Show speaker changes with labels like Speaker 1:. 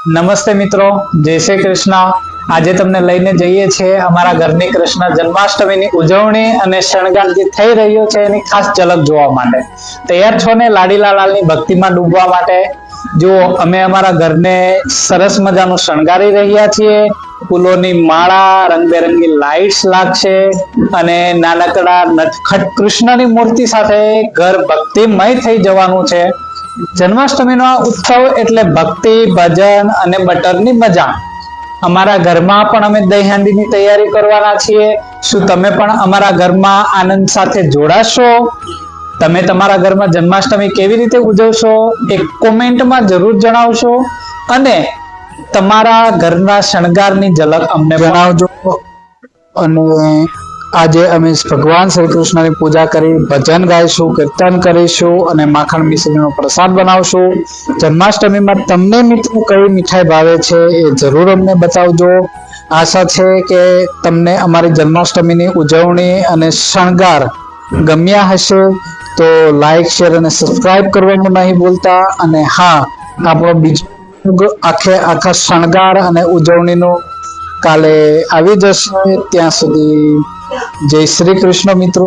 Speaker 1: નમસ્તે મિત્રો, જય શ્રી કૃષ્ણ। આજે તમને લઈને જઈએ છીએ અમારા ઘરની કૃષ્ણ જન્માષ્ટમીની ઉજવણી અને શણગાર જે થઈ રહ્યો છે એની ખાસ ઝલક જોવા માટે। તૈયાર છો ને લાડીલા લાલની ભક્તિમાં ડૂબવા માટે? જો અમે અમારા ઘરને સરસ મજાનું શણગારી રહ્યા છીએ। ફૂલોની માળા, રંગબેરંગી લાઇટ્સ લાગશે અને નાનકડા નટખટ કૃષ્ણની મૂર્તિ સાથે ઘર ભક્તિમય થઈ જવાનું છે। જન્માષ્ટમીનો આ ઉત્સવ એટલે ભક્તિ, ભજન અને બટરની મજા। અમારા ઘરમાં પણ અમે દહીં હાંડીની તૈયારી કરવાના છીએ। શું તમે પણ અમારા ઘરમાં આનંદ સાથે જોડાશો? તમે તમારા ઘરમાં જન્માષ્ટમી કેવી રીતે ઉજવશો એ કોમેન્ટમાં જરૂર જણાવશો અને તમારા ઘરના શણગારની ઝલક અમને જણાવજો। અને આજે અમે ભગવાન શ્રી કૃષ્ણની પૂજા કરી ભજન ગાઈશું, કીર્તન કરીશું અને માખણ મિશ્રીનો પ્રસાદ બનાવશું। જન્માષ્ટમીમાં તમને મિત્રો કઈ મીઠાઈ ભાવે છે એ જરૂર અમને બતાવજો। આશા છે કે તમને અમારી જન્માષ્ટમીની ઉજવણી અને શણગાર ગમ્યા હશે, તો લાઈક, શેર અને સબસ્ક્રાઇબ કરવાનું નહીં ભૂલતા। અને હા, આપણો બીજો આખા શણગાર અને ઉજવણીનો કાલે આવી જશે। ત્યાં સુધી જય શ્રી કૃષ્ણ મિત્રો।